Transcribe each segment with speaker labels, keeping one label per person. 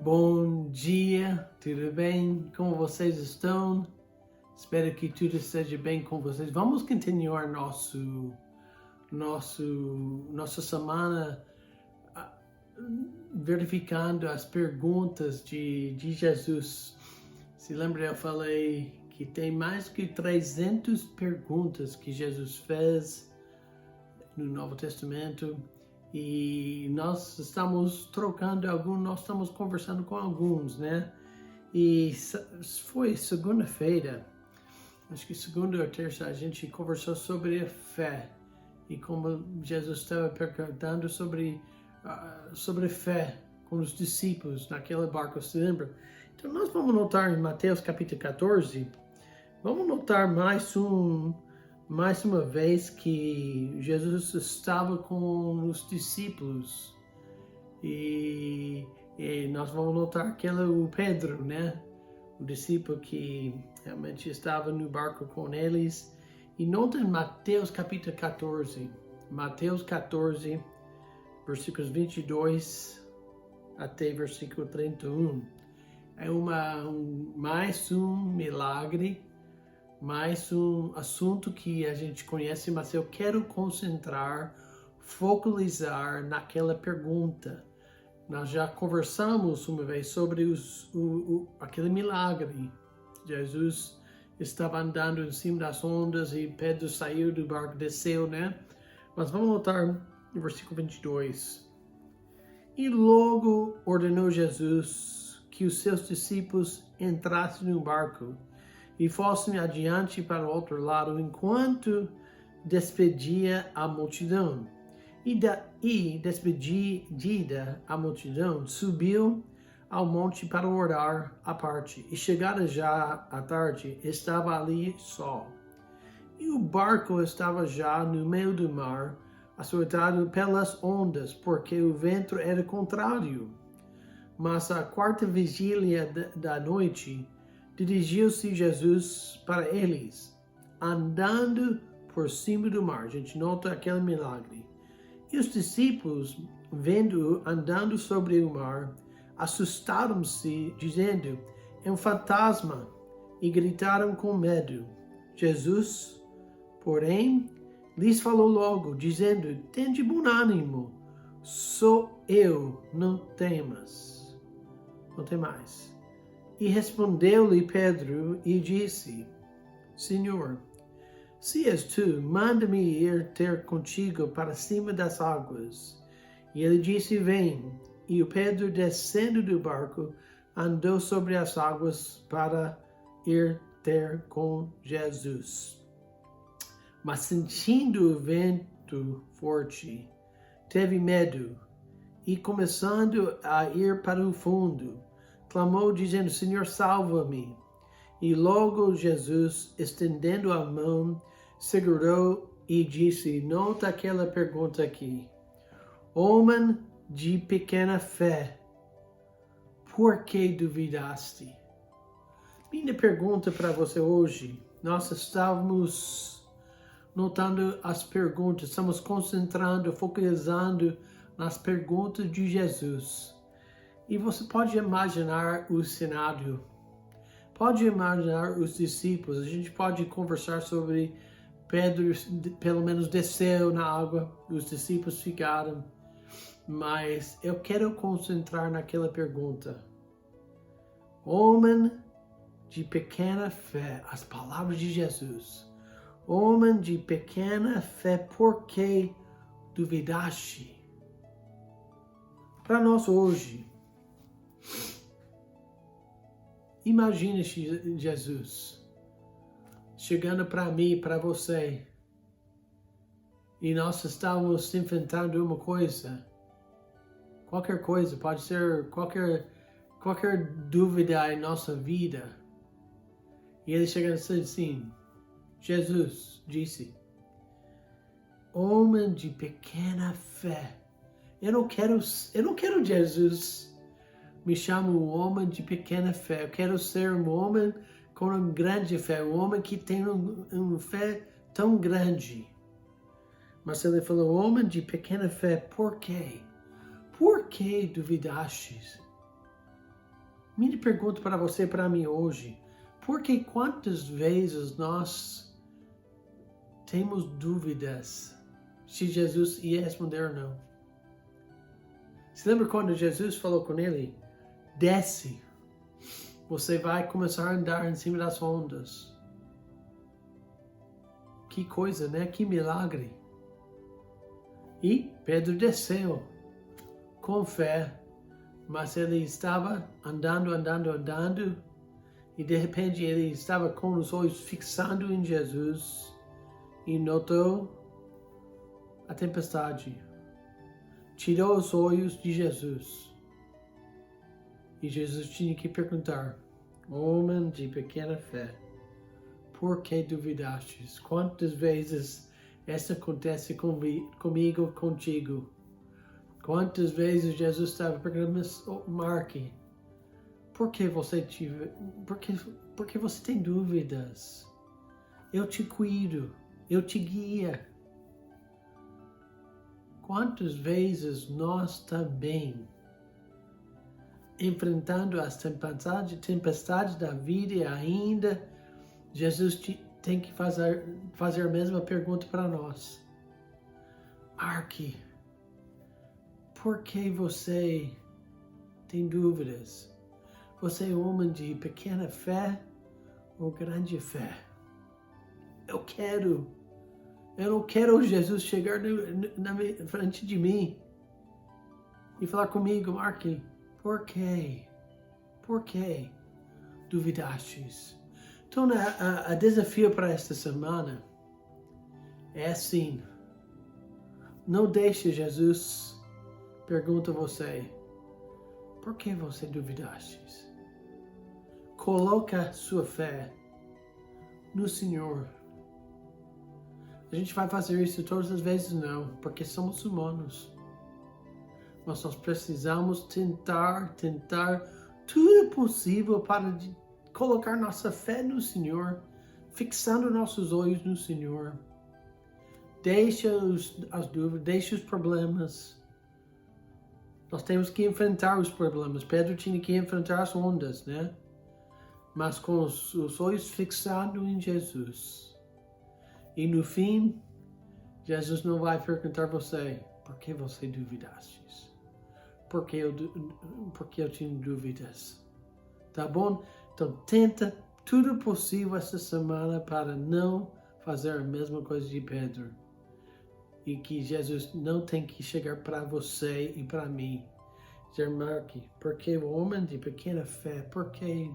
Speaker 1: Bom dia, tudo bem? Como vocês estão? Espero que tudo esteja bem com vocês. Vamos continuar nossa semana verificando as perguntas de Jesus. Se lembra, eu falei que tem mais que 300 perguntas que Jesus fez no Novo Testamento. E nós estamos trocando nós estamos conversando com alguns, né? E foi segunda-feira, acho que segunda ou terça, a gente conversou sobre a fé. E como Jesus estava perguntando sobre fé com os discípulos naquele barco, se lembra? Então nós vamos notar em Mateus capítulo 14, vamos notar mais uma vez que Jesus estava com os discípulos e nós vamos notar que o Pedro, né? O discípulo que realmente estava no barco com eles. E nota em Mateus capítulo 14, versículos 22 até versículo 31. É mais um milagre, mais um assunto que a gente conhece, mas eu quero focalizar naquela pergunta. Nós já conversamos uma vez sobre aquele milagre. Jesus estava andando em cima das ondas e Pedro saiu do barco, desceu, né? Mas vamos notar no versículo 22. E logo ordenou Jesus que os seus discípulos entrassem no barco e fossem adiante para o outro lado, enquanto despedia a multidão. E despedida a multidão, subiu ao monte para orar à parte. E chegada já à tarde, estava ali só. E o barco estava já no meio do mar, açoitado pelas ondas, porque o vento era contrário. Mas à quarta vigília da noite, dirigiu-se Jesus para eles, andando por cima do mar. A gente nota aquele milagre. E os discípulos, vendo-o andando sobre o mar, assustaram-se, dizendo: é um fantasma, e gritaram com medo. Jesus, porém, lhes falou logo, dizendo: tende bom ânimo, sou eu, não temas. Não temais. E respondeu-lhe Pedro e disse: Senhor, se és tu, manda-me ir ter contigo para cima das águas. E ele disse: vem. E o Pedro, descendo do barco, andou sobre as águas para ir ter com Jesus. Mas sentindo o vento forte, teve medo, e começando a ir para o fundo, clamou dizendo: Senhor, salva-me. E logo Jesus, estendendo a mão, segurou e disse: nota aquela pergunta aqui. Homem de pequena fé, por que duvidaste? Minha pergunta para você hoje, nós estamos notando as perguntas, estamos concentrando, focalizando nas perguntas de Jesus. E você pode imaginar o cenário, pode imaginar os discípulos, a gente pode conversar sobre Pedro, pelo menos desceu na água, os discípulos ficaram, mas eu quero concentrar naquela pergunta. Homem de pequena fé, as palavras de Jesus. Homem de pequena fé, por que duvidaste? Para nós hoje, imagine Jesus chegando para mim, para você, e nós estamos enfrentando uma coisa, qualquer coisa, pode ser qualquer dúvida em nossa vida, e ele chega assim, Jesus disse: homem de pequena fé. Eu não quero Jesus me chama um homem de pequena fé. Eu quero ser um homem com uma grande fé, um homem que tem uma fé tão grande. Mas ele falou, homem de pequena fé, por quê? Por que duvidastes? Minha pergunta para você e para mim hoje, por que quantas vezes nós temos dúvidas se Jesus ia responder ou não? Se lembra quando Jesus falou com ele, desce, você vai começar a andar em cima das ondas. Que coisa, né? Que milagre. E Pedro desceu com fé, mas ele estava andando, e de repente ele estava com os olhos fixando em Jesus e notou a tempestade. Tirou os olhos de Jesus. E Jesus tinha que perguntar, homem de pequena fé, por que duvidastes? Quantas vezes isso acontece comigo, contigo? Quantas vezes Jesus estava perguntando, Mark, por que você tem dúvidas? Eu te cuido, eu te guio. Quantas vezes nós também, enfrentando as tempestades da vida e ainda, Jesus tem que fazer a mesma pergunta para nós. Mark, por que você tem dúvidas? Você é um homem de pequena fé ou grande fé? Eu não quero Jesus chegar na frente de mim e falar comigo, Mark, por que duvidastes? Então, o desafio para esta semana é assim, não deixe Jesus perguntar a você, por que você duvidastes? Coloca sua fé no Senhor. A gente vai fazer isso todas as vezes? Não, porque somos humanos. Mas nós precisamos tentar tudo possível para colocar nossa fé no Senhor, fixando nossos olhos no Senhor. Deixa as dúvidas, deixa os problemas. Nós temos que enfrentar os problemas. Pedro tinha que enfrentar as ondas, né? Mas com os olhos fixados em Jesus. E no fim, Jesus não vai perguntar a você, por que você duvidaste? Por que eu tinha dúvidas? Tá bom? Então tenta tudo possível essa semana para não fazer a mesma coisa de Pedro. E que Jesus não tem que chegar para você e para mim. Dizer, Mark, porque o homem de pequena fé, por que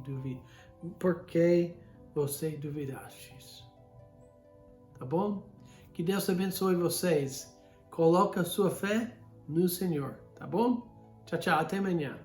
Speaker 1: você duvidaste? Tá bom? Que Deus abençoe vocês. Coloca a sua fé no Senhor, tá bom? Tchau, tchau. Até amanhã.